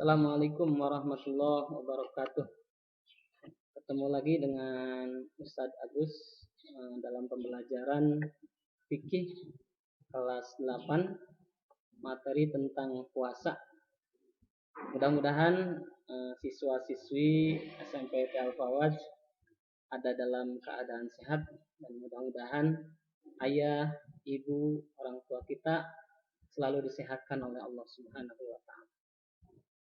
Assalamualaikum warahmatullahi wabarakatuh. Ketemu lagi dengan Ustadz Agus dalam pembelajaran fikih kelas 8 materi tentang puasa. Mudah-mudahan siswa-siswi SMP Al-Fawaj ada dalam keadaan sehat dan mudah-mudahan ayah, ibu, orang tua kita selalu disehatkan oleh Allah Subhanahu wa taala.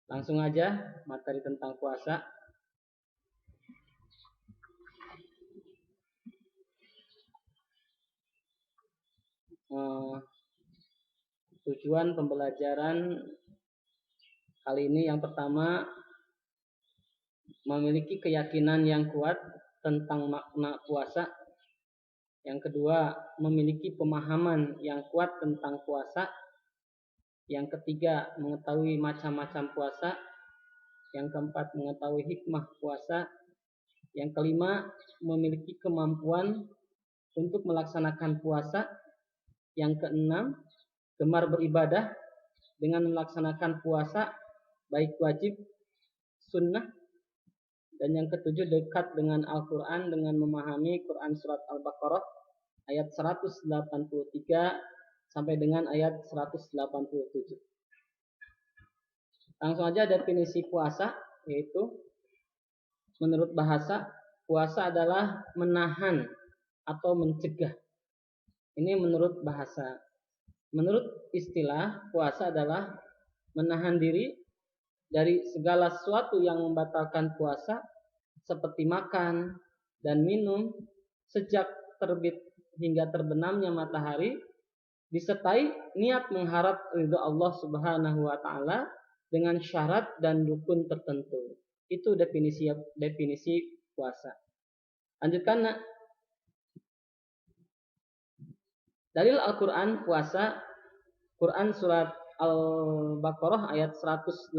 Langsung aja materi tentang puasa. Tujuan pembelajaran kali ini yang pertama, memiliki keyakinan yang kuat tentang makna puasa. Yang kedua, memiliki pemahaman yang kuat tentang puasa. Yang ketiga, mengetahui macam-macam puasa. Yang keempat, mengetahui hikmah puasa. Yang kelima, memiliki kemampuan untuk melaksanakan puasa. Yang keenam, gemar beribadah dengan melaksanakan puasa, baik wajib, sunnah. Dan yang ketujuh, dekat dengan Al-Quran dengan memahami Quran surat Al-Baqarah ayat 183 sampai dengan ayat 187. Langsung aja definisi puasa, yaitu menurut bahasa, puasa adalah menahan atau mencegah. Ini menurut bahasa. Menurut istilah, puasa adalah menahan diri dari segala sesuatu yang membatalkan puasa, seperti makan dan minum sejak terbit hingga terbenamnya matahari, disertai niat mengharap ridha Allah Subhanahu wa taala dengan syarat dan rukun tertentu. Itu definisi puasa. Lanjutkan, Nak. Dalil Al-Quran puasa, Quran surat Al-Baqarah ayat 183.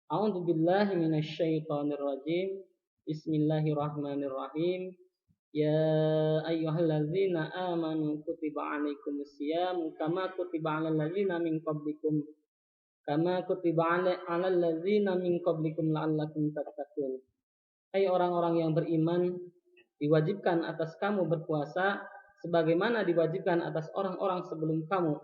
A'udzu billahi minasyaitonir rajim. Bismillahirrahmanirrahim. Ya ayyuhallazina amanu kutiba 'alaikumusiyam kama kutiba 'alal ladzina min qablikum la'allakum tattaqun. Hai orang-orang yang beriman, diwajibkan atas kamu berpuasa sebagaimana diwajibkan atas orang-orang sebelum kamu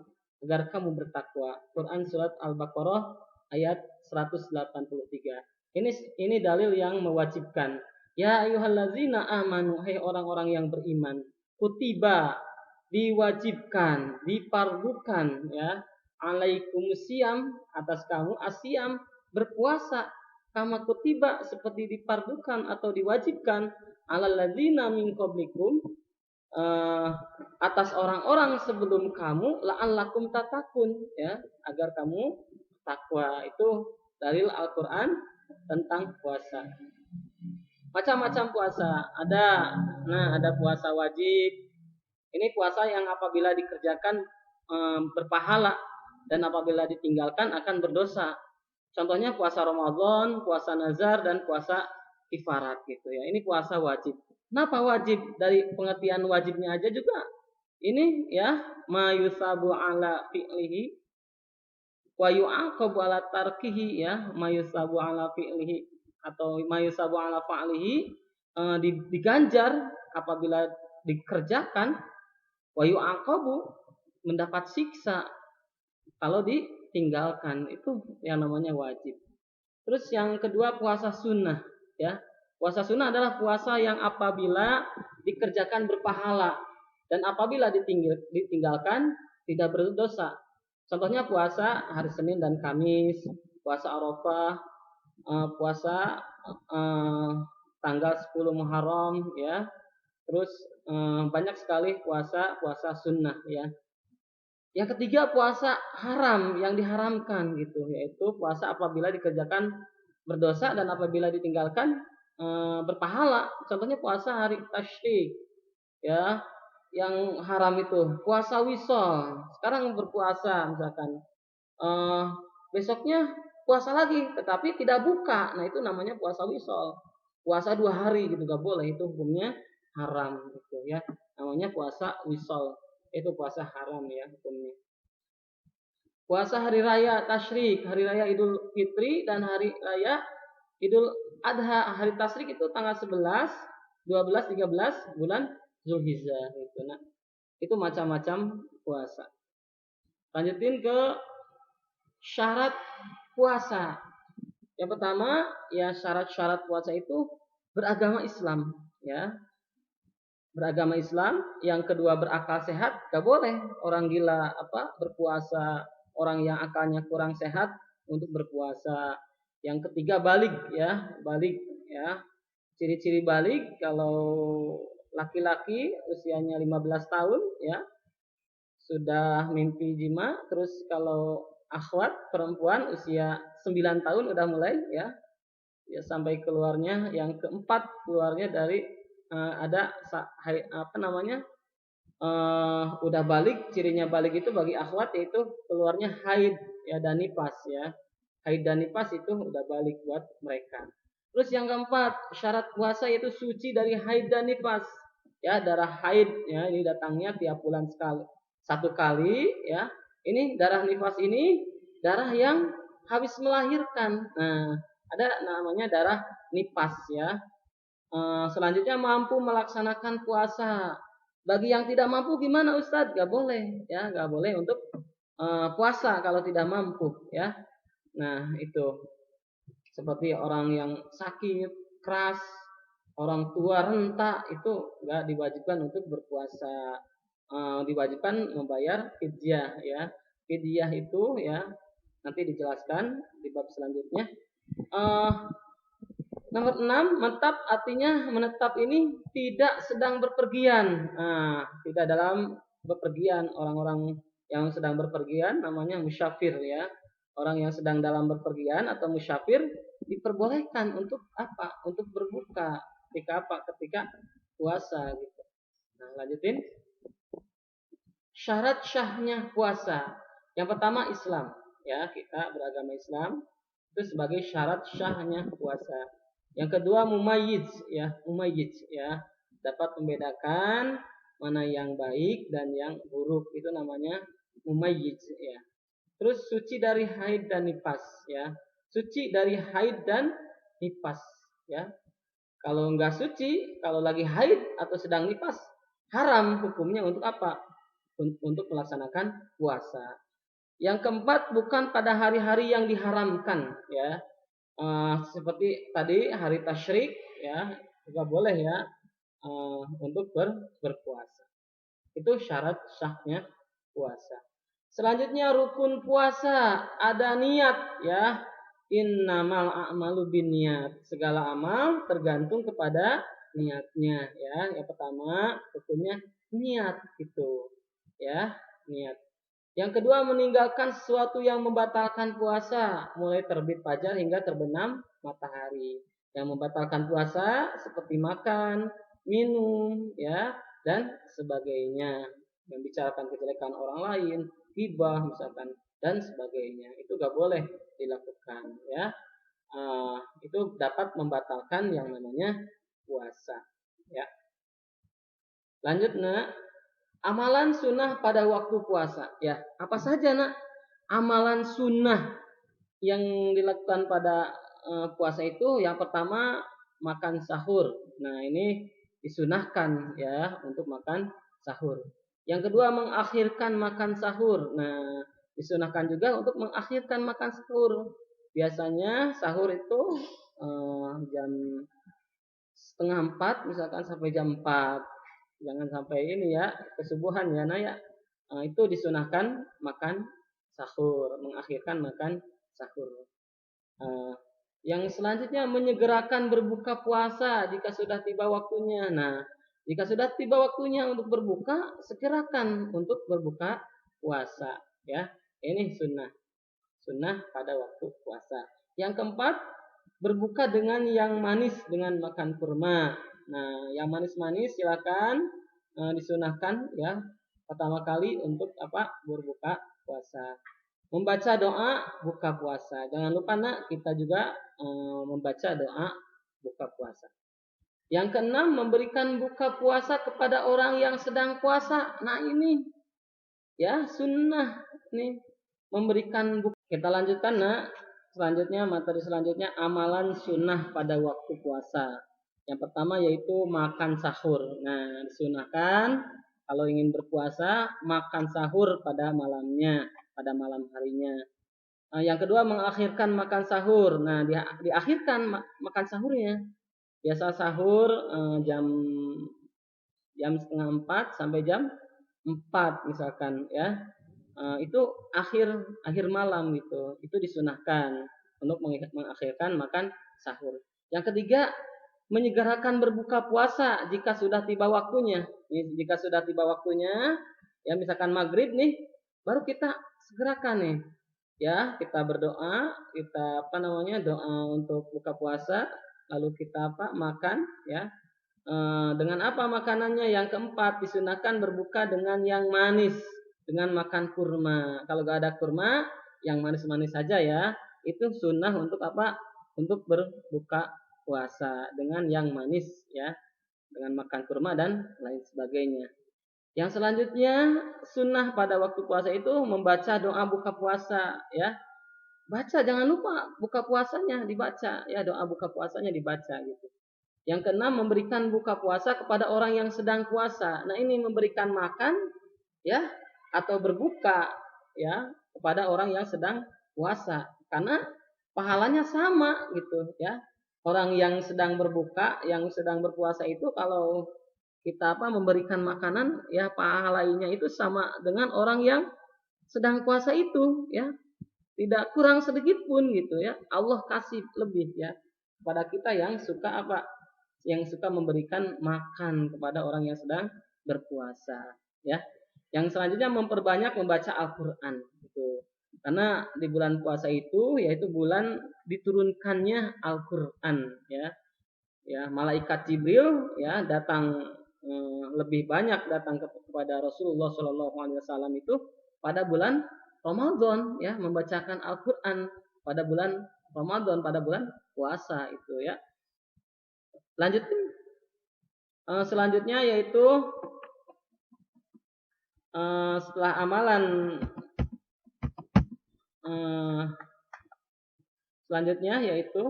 agar kamu bertakwa. Quran surat Al-Baqarah ayat 183. Ini dalil yang mewajibkan. Ya ayyuhallazina amanu, hai orang-orang yang beriman, kutiba, diwajibkan, difardukan, ya, alaikumusiyam, atas kamu, asyam, berpuasa, kama kutiba, seperti difardukan atau diwajibkan, alal ladzina min qablikum, atas orang-orang sebelum kamu, la'allakum tattaqun, ya, agar kamu takwa. Itu dalil Al-Quran tentang puasa. Macam-macam puasa ada. Ada puasa wajib. Ini puasa yang apabila dikerjakan berpahala dan apabila ditinggalkan akan berdosa. Contohnya puasa Ramadan, puasa nazar, dan puasa kifarat gitu ya. Ini puasa wajib. Kenapa wajib? Dari pengertian wajibnya aja juga. Ini ya, mayusabu ala fi'lihi wa yu'aqabu ala tarkihi, ya, mayusabu ala fi'lihi atau mayusabu ala fa'lihi, diganjar apabila dikerjakan, wa yu'aqabu, mendapat siksa kalau ditinggalkan. Itu yang namanya wajib. Terus yang kedua, puasa sunnah, ya. Puasa sunnah adalah puasa yang apabila dikerjakan berpahala dan apabila ditinggalkan tidak berdosa. Contohnya puasa hari Senin dan Kamis, puasa Arafah, puasa tanggal 10 Muharram, ya. Terus banyak sekali puasa sunnah, ya. Yang ketiga, puasa haram yang diharamkan gitu, yaitu puasa apabila dikerjakan berdosa dan apabila ditinggalkan berpahala. Contohnya puasa hari Tasyrik, ya, yang haram itu puasa wisol. Sekarang berpuasa misalkan, besoknya puasa lagi tetapi tidak buka, nah itu namanya puasa wisol. Puasa 2 hari gitu gak boleh, itu hukumnya haram gitu, ya. Namanya puasa wisol, itu puasa haram, ya, hukumnya. Puasa hari raya tasyrik, hari raya Idul Fitri dan hari raya Idul Adha. Hari tasyrik itu tanggal 11, 12, 13 bulan Zulhijjah gitu. Nah, itu macam-macam puasa. Lanjutin ke syarat puasa. Yang pertama, ya syarat-syarat puasa itu beragama Islam, ya. Beragama Islam. Yang kedua, berakal sehat. Gak boleh orang gila berpuasa, orang yang akalnya kurang sehat untuk berpuasa. Yang ketiga, balik, ya, balik, ya. Ciri-ciri balik, kalau laki-laki usianya 15 tahun, ya, sudah mimpi jima. Terus kalau akhwat perempuan usia 9 tahun udah mulai, ya, ya sampai keluarnya. Yang keempat, keluarnya dari ada udah balik. Cirinya balik itu bagi akhwat yaitu keluarnya haid, ya, dan nifas, ya. Haid dan nifas itu udah balik buat mereka. Terus yang keempat, syarat puasa yaitu suci dari haid dan nifas. Ya, darah haid, ya, ini datangnya tiap bulan sekali, satu kali, ya. Ini darah nifas, ini darah yang habis melahirkan. Nah, ada namanya darah nifas, ya. Selanjutnya mampu melaksanakan puasa. Bagi yang tidak mampu gimana Ustadz? Gak boleh, ya, gak boleh untuk puasa kalau tidak mampu, ya. Nah, itu seperti orang yang sakit keras, orang tua renta, itu gak diwajibkan untuk berpuasa. Diwajibkan membayar fidyah, ya. Fidyah itu, ya, nanti dijelaskan di bab selanjutnya. Nomor 6, menetap, artinya menetap ini tidak sedang berpergian. Nah, tidak dalam berpergian. Orang-orang yang sedang berpergian namanya musyafir, ya. Orang yang sedang dalam berpergian atau musyafir diperbolehkan untuk apa? Untuk berbuka. Ketika apa? Ketika puasa gitu. Nah, lanjutin. Syarat syahnya puasa. Yang pertama Islam, ya, kita beragama Islam. Itu sebagai syarat syahnya puasa. Yang kedua mumayyiz, ya, mumayyiz, ya, dapat membedakan mana yang baik dan yang buruk, itu namanya mumayyiz, ya. Terus suci dari haid dan nifas, ya. Suci dari haid dan nifas, ya. Kalau enggak suci, kalau lagi haid atau sedang nifas, haram hukumnya untuk apa? Untuk melaksanakan puasa. Yang keempat, bukan pada hari-hari yang diharamkan, ya. Seperti tadi hari tasyrik, ya, juga boleh, ya, untuk berpuasa. Itu syarat sahnya puasa. Selanjutnya rukun puasa, ada niat, ya. Innamal a'malu binniyat. Segala amal tergantung kepada niatnya, ya. Yang pertama rukunnya niat gitu, ya, niat. Yang kedua, meninggalkan sesuatu yang membatalkan puasa, mulai terbit fajar hingga terbenam matahari. Yang membatalkan puasa seperti makan, minum, ya, dan sebagainya. Membicarakan kejelekan orang lain, ghibah misalkan, dan sebagainya. Itu gak boleh dilakukan, ya. Itu dapat membatalkan yang namanya puasa, ya. Lanjut, nak. Amalan sunnah pada waktu puasa, ya. Apa saja, nak? Amalan sunnah yang dilakukan pada puasa itu, yang pertama makan sahur. Nah, ini disunahkan, ya, untuk makan sahur. Yang kedua, mengakhirkan makan sahur. Nah, disunahkan juga untuk mengakhirkan makan sahur. Biasanya sahur itu jam setengah 4 misalkan sampai jam 4. Jangan sampai ini, ya, kesubuhan, ya, nah, ya. Itu disunahkan makan sahur, mengakhirkan makan sahur. Yang selanjutnya menyegerakan berbuka puasa jika sudah tiba waktunya. Nah, jika sudah tiba waktunya untuk berbuka, segerakan untuk berbuka puasa, ya. Ini sunnah pada waktu puasa. Yang keempat, berbuka dengan yang manis dengan makan kurma. Nah, yang manis-manis silakan, disunahkan, ya, pertama kali untuk berbuka puasa. Membaca doa buka puasa. Jangan lupa, nak, kita juga membaca doa buka puasa. Yang keenam, memberikan buka puasa kepada orang yang sedang puasa. Nah, ini, ya, sunnah nih. memberikan bukti. Kita lanjutkan selanjutnya, materi selanjutnya amalan sunnah pada waktu puasa. Yang pertama yaitu makan sahur. Nah, disunahkan kalau ingin berpuasa makan sahur pada malamnya, pada malam harinya. Yang kedua mengakhirkan makan sahur. Nah, diakhirkan makan sahurnya. Biasa sahur jam setengah 4 sampai jam 4 misalkan ya. Itu akhir malam gitu. Itu disunahkan untuk mengakhirkan makan sahur. Yang ketiga, menyegerakan berbuka puasa jika sudah tiba waktunya. Jika sudah tiba waktunya, ya misalkan maghrib nih, baru kita segerakan nih. Ya, kita berdoa, kita doa untuk buka puasa, lalu kita makan ya. Dengan apa makanannya? Yang keempat, disunahkan berbuka dengan yang manis, dengan makan kurma. Kalau gak ada kurma, yang manis-manis saja ya. Itu sunnah untuk untuk berbuka puasa dengan yang manis ya, dengan makan kurma dan lain sebagainya. Yang selanjutnya sunnah pada waktu puasa itu membaca doa buka puasa ya. Baca, jangan lupa buka puasanya dibaca ya, doa buka puasanya dibaca gitu. Yang keenam, memberikan buka puasa kepada orang yang sedang puasa. Nah, ini memberikan makan ya atau berbuka ya kepada orang yang sedang puasa, karena pahalanya sama gitu ya. Orang yang sedang berbuka, yang sedang berpuasa itu kalau kita memberikan makanan ya, pahalanya itu sama dengan orang yang sedang puasa itu ya. Tidak kurang sedikit pun gitu ya. Allah kasih lebih ya kepada kita yang suka yang suka memberikan makan kepada orang yang sedang berpuasa ya. Yang selanjutnya memperbanyak membaca Al-Qur'an gitu. Karena di bulan puasa itu yaitu bulan diturunkannya Al-Qur'an ya. Ya, malaikat Jibril ya datang lebih banyak datang kepada Rasulullah Shallallahu alaihi wasallam itu pada bulan Ramadan ya, membacakan Al-Qur'an pada bulan Ramadan, pada bulan puasa itu ya. Lanjutin. Selanjutnya yaitu setelah amalan selanjutnya yaitu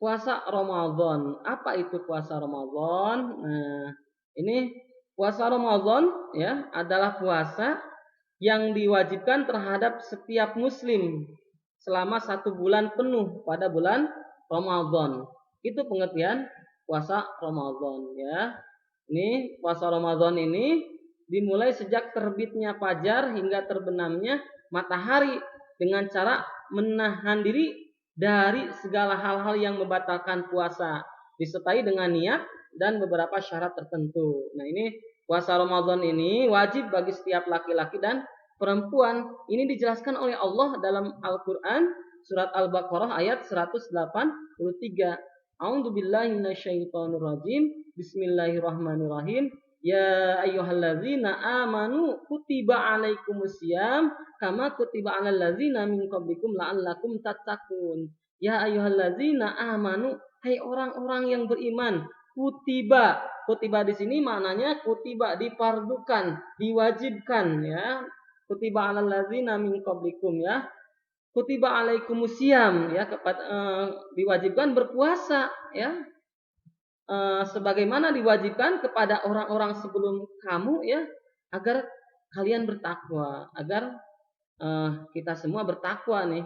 puasa Ramadan. Apa itu puasa Ramadan? Nah, ini puasa Ramadan ya adalah puasa yang diwajibkan terhadap setiap muslim selama 1 bulan penuh pada bulan Ramadan. Itu pengertian puasa Ramadan ya. Ini puasa Ramadan ini dimulai sejak terbitnya fajar hingga terbenamnya matahari dengan cara menahan diri dari segala hal-hal yang membatalkan puasa, disertai dengan niat dan beberapa syarat tertentu. Nah, ini puasa Ramadan ini wajib bagi setiap laki-laki dan perempuan. Ini dijelaskan oleh Allah dalam Al-Qur'an surat Al-Baqarah ayat 183. A'udzubillahi minasyaitonirrajim. Bismillahirrahmanirrahim. Ya ayyuhalladzina amanu kutiba alaikumusiyam kama kutiba alal ladzina min qablikum la'allakum tattaqun. Ya ayyuhalladzina amanu, hai orang-orang yang beriman. Kutiba, kutiba di sini maknanya kutiba difardukan, diwajibkan ya. Kutiba alal ladzina min qablikum ya. Kutiba alaikumusiyam ya, diwajibkan berpuasa ya. Sebagaimana diwajibkan kepada orang-orang sebelum kamu ya, agar kalian bertakwa, agar kita semua bertakwa nih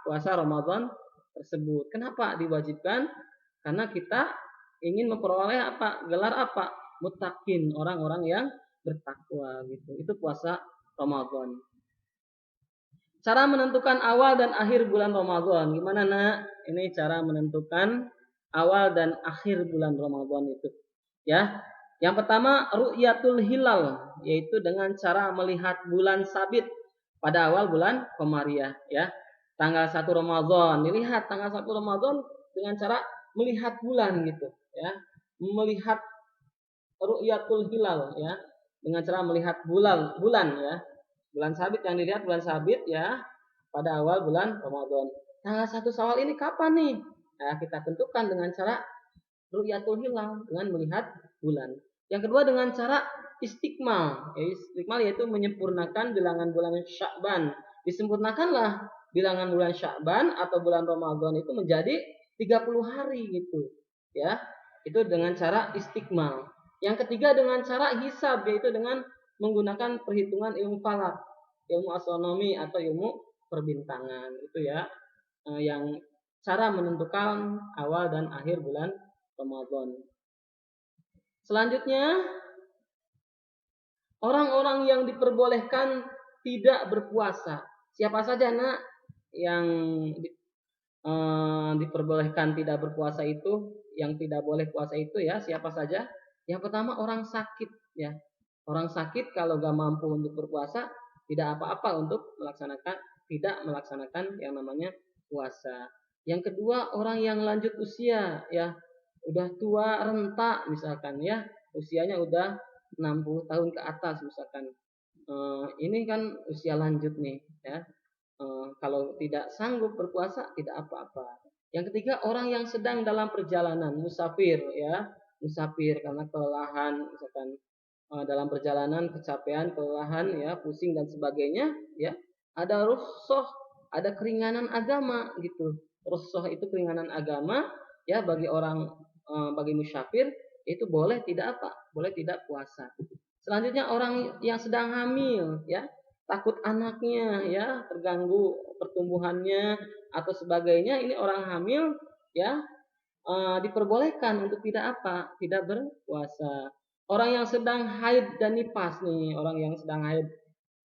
puasa Ramadan tersebut. Kenapa diwajibkan? Karena kita ingin memperoleh gelar muttaqin, orang-orang yang bertakwa gitu. Itu puasa Ramadan. Cara menentukan awal dan akhir bulan Ramadan. Gimana ini cara menentukan awal dan akhir bulan Ramadan itu ya. Yang pertama ru'yatul hilal, yaitu dengan cara melihat bulan sabit pada awal bulan Komariah ya. Tanggal 1 Ramadan dilihat, tanggal 1 Ramadan dengan cara melihat bulan gitu ya. Melihat ru'yatul hilal ya, dengan cara melihat bulan ya. Bulan sabit yang dilihat bulan sabit ya pada awal bulan Ramadan. Tanggal 1 Syawal ini kapan nih? Nah, kita tentukan dengan cara ru'yatul hilal, dengan melihat bulan. Yang kedua dengan cara istiqmal. Istiqmal yaitu menyempurnakan bilangan bulan Sya'ban. Disempurnakanlah bilangan bulan Sya'ban atau bulan Ramadan itu menjadi 30 hari gitu. Ya. Itu dengan cara istiqmal. Yang ketiga dengan cara hisab, yaitu dengan menggunakan perhitungan ilmu falak, ilmu astronomi atau ilmu perbintangan. Itu ya yang cara menentukan awal dan akhir bulan Ramadan. Selanjutnya, orang-orang yang diperbolehkan tidak berpuasa. Siapa saja nak yang diperbolehkan tidak berpuasa itu, yang tidak boleh puasa itu ya, siapa saja? Yang pertama orang sakit ya. Orang sakit kalau gak mampu untuk berpuasa, tidak apa-apa untuk tidak melaksanakan yang namanya puasa. Yang kedua orang yang lanjut usia ya, udah tua renta misalkan ya, usianya udah 60 tahun ke atas misalkan. Ini kan usia lanjut nih ya. Kalau tidak sanggup berpuasa tidak apa-apa. Yang ketiga orang yang sedang dalam perjalanan, musafir ya, musafir karena kelelahan misalkan dalam perjalanan kecapean, kelelahan ya, pusing dan sebagainya ya. Ada rukhsah, ada keringanan agama gitu. Rukhsah itu keringanan agama ya bagi orang bagi musafir itu boleh tidak apa? Boleh tidak puasa. Selanjutnya orang yang sedang hamil ya, takut anaknya ya terganggu pertumbuhannya atau sebagainya, ini orang hamil ya diperbolehkan untuk tidak apa? Tidak berpuasa. Orang yang sedang haid dan nifas nih, orang yang sedang haid,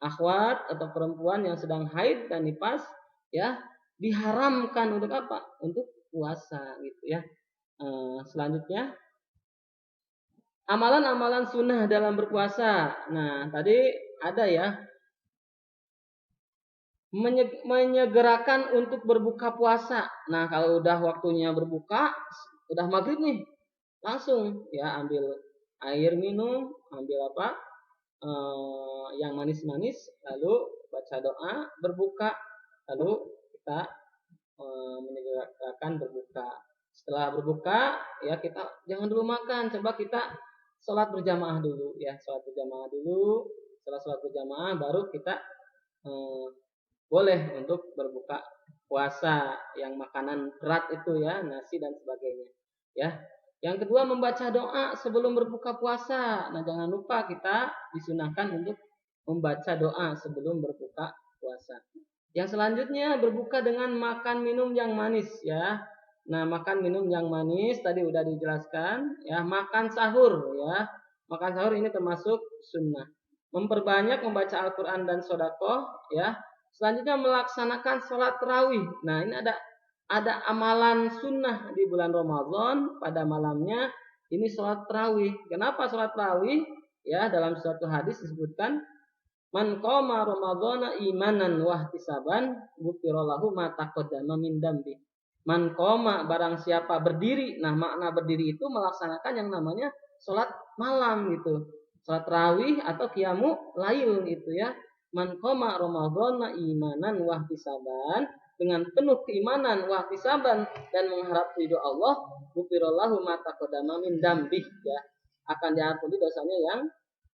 akhwat atau perempuan yang sedang haid dan nifas ya diharamkan untuk apa? Untuk puasa gitu ya. Selanjutnya amalan-amalan sunnah dalam berpuasa. Nah tadi ada ya, menyegerakan untuk berbuka puasa. Nah kalau udah waktunya berbuka, udah maghrib nih, langsung ya ambil air minum, ambil apa yang manis-manis, lalu baca doa, berbuka, lalu kita menyegerakan berbuka. Setelah berbuka ya kita jangan dulu makan, coba kita sholat berjamaah dulu ya, sholat berjamaah dulu. Setelah sholat berjamaah baru kita boleh untuk berbuka puasa yang makanan berat itu ya, nasi dan sebagainya ya. Yang kedua membaca doa sebelum berbuka puasa. Nah jangan lupa kita disunahkan untuk membaca doa sebelum berbuka puasa. Yang selanjutnya berbuka dengan makan minum yang manis ya. Nah makan minum yang manis tadi udah dijelaskan ya. Makan sahur ya. Makan sahur ini termasuk sunnah. Memperbanyak membaca Al-Quran dan sedekah ya. Selanjutnya melaksanakan sholat tarawih. Nah ini ada amalan sunnah di bulan Ramadan pada malamnya, ini sholat tarawih. Kenapa sholat tarawih? Ya dalam suatu hadis disebutkan man qama ramadhana imanan wa ihtisaban ghufira lahu ma taqaddama min dambi. Man qama barang siapa berdiri. Nah makna berdiri itu melaksanakan yang namanya sholat malam gitu. Sholat tarawih atau qiyamul lail gitu ya. Man qama ramadhana imanan wa ihtisaban, dengan penuh keimanan wa ihtisaban dan mengharap ridho Allah, ghufirallahu ma taqaddama min dambi ya, akan diampuni dosanya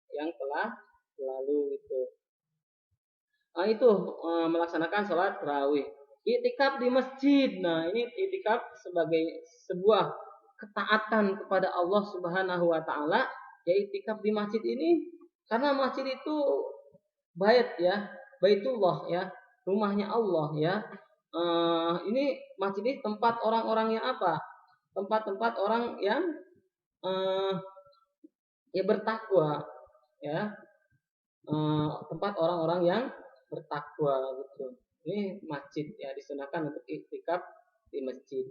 yang telah lalu itu. Nah itu melaksanakan sholat tarawih. Iktikaf di masjid. Nah ini iktikaf sebagai sebuah ketaatan kepada Allah Subhanahu wa taala, ya iktikaf di masjid ini karena masjid itu bait ya, baitullah ya, rumahnya Allah ya. Ini masjid ini tempat orang-orang yang apa? Tempat-tempat orang yang ya bertakwa ya. Tempat orang-orang yang bertakwa gitu. Ini masjid ya, disunahkan untuk iktikaf di masjid.